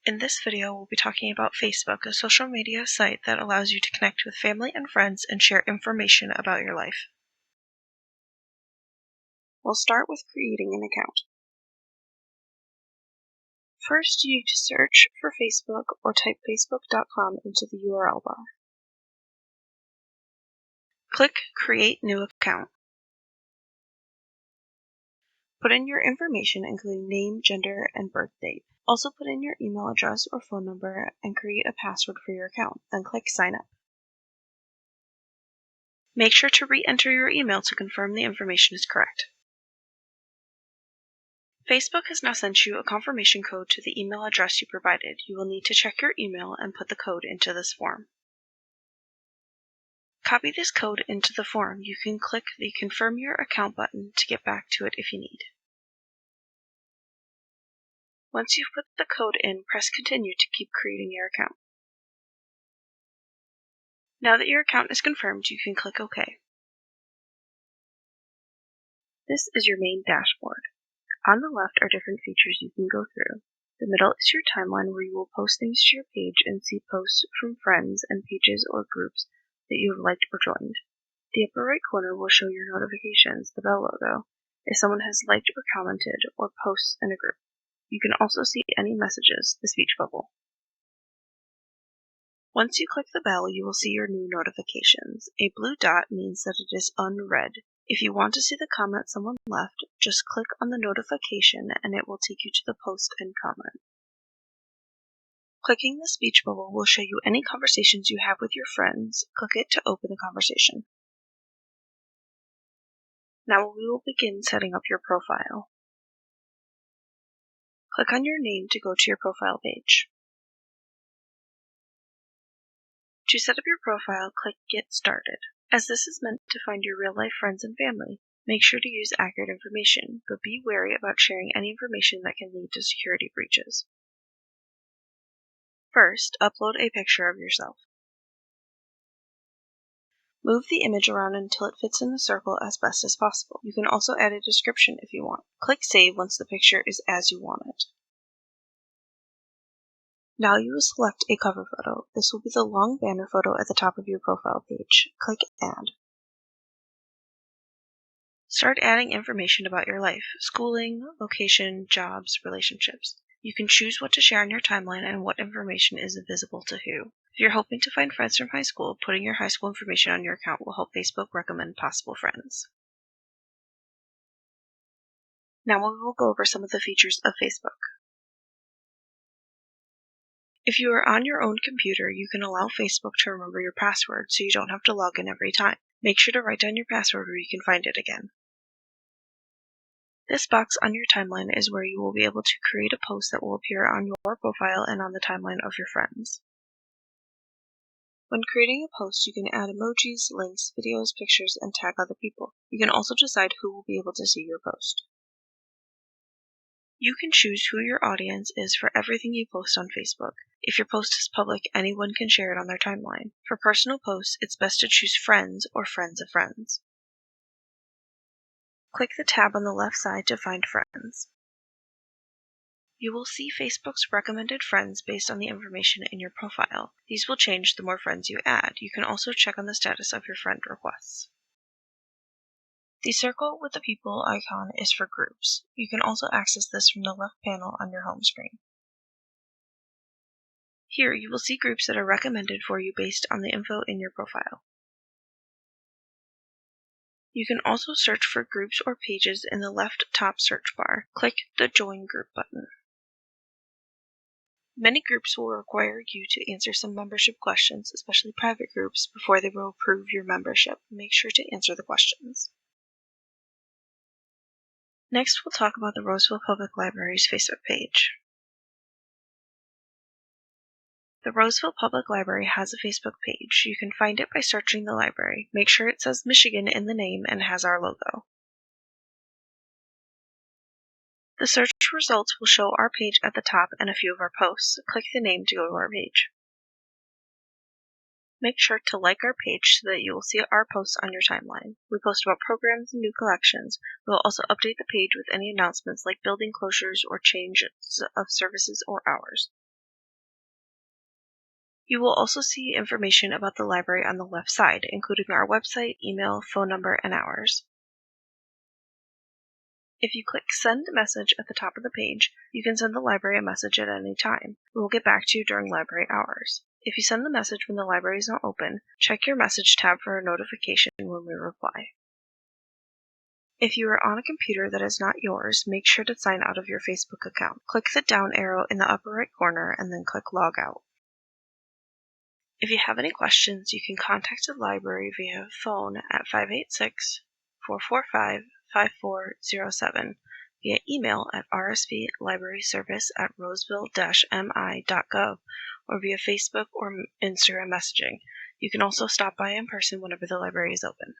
In this video, we'll be talking about Facebook, a social media site that allows you to connect with family and friends and share information about your life. We'll start with creating an account. First, you need to search for Facebook or type facebook.com into the URL bar. Click Create New Account. Put in your information, including name, gender, and birth date. Also put in your email address or phone number and create a password for your account, then click Sign Up. Make sure to re-enter your email to confirm the information is correct. Facebook has now sent you a confirmation code to the email address you provided. You will need to check your email and put the code into this form. Copy this code into the form. You can click the Confirm Your Account button to get back to it if you need. Once you've put the code in, press Continue to keep creating your account. Now that your account is confirmed, you can click OK. This is your main dashboard. On the left are different features you can go through. The middle is your timeline where you will post things to your page and see posts from friends and pages or groups that you have liked or joined. The upper right corner will show your notifications, the bell logo, if someone has liked or commented or posts in a group. You can also see any messages, the speech bubble. Once you click the bell, you will see your new notifications. A blue dot means that it is unread. If you want to see the comment someone left, just click on the notification and it will take you to the post and comment. Clicking the speech bubble will show you any conversations you have with your friends. Click it to open the conversation. Now we will begin setting up your profile. Click on your name to go to your profile page. To set up your profile, click Get Started. As this is meant to find your real-life friends and family, make sure to use accurate information, but be wary about sharing any information that can lead to security breaches. First, upload a picture of yourself. Move the image around until it fits in the circle as best as possible. You can also add a description if you want. Click Save once the picture is as you want it. Now you will select a cover photo. This will be the long banner photo at the top of your profile page. Click Add. Start adding information about your life: schooling, location, jobs, relationships. You can choose what to share on your timeline and what information is visible to who. If you're hoping to find friends from high school, putting your high school information on your account will help Facebook recommend possible friends. Now we will go over some of the features of Facebook. If you are on your own computer, you can allow Facebook to remember your password so you don't have to log in every time. Make sure to write down your password where you can find it again. This box on your timeline is where you will be able to create a post that will appear on your profile and on the timeline of your friends. When creating a post, you can add emojis, links, videos, pictures, and tag other people. You can also decide who will be able to see your post. You can choose who your audience is for everything you post on Facebook. If your post is public, anyone can share it on their timeline. For personal posts, it's best to choose friends or friends of friends. Click the tab on the left side to find friends. You will see Facebook's recommended friends based on the information in your profile. These will change the more friends you add. You can also check on the status of your friend requests. The circle with the people icon is for groups. You can also access this from the left panel on your home screen. Here you will see groups that are recommended for you based on the info in your profile. You can also search for groups or pages in the left top search bar. Click the Join Group button. Many groups will require you to answer some membership questions, especially private groups, before they will approve your membership. Make sure to answer the questions. Next, we'll talk about the Roseville Public Library's Facebook page. The Roseville Public Library has a Facebook page. You can find it by searching the library. Make sure it says Michigan in the name and has our logo. The search results will show our page at the top and a few of our posts. Click the name to go to our page. Make sure to like our page so that you will see our posts on your timeline. We post about programs and new collections. We will also update the page with any announcements like building closures or changes of services or hours. You will also see information about the library on the left side, including our website, email, phone number, and hours. If you click Send Message at the top of the page, you can send the library a message at any time. We will get back to you during library hours. If you send the message when the library is not open, check your Message tab for a notification when we reply. If you are on a computer that is not yours, make sure to sign out of your Facebook account. Click the down arrow in the upper right corner and then click Log Out. If you have any questions, you can contact the library via phone at 586-445-5407, via email at rsvlibraryservice@roseville-mi.gov, or via Facebook or Instagram messaging. You can also stop by in person whenever the library is open.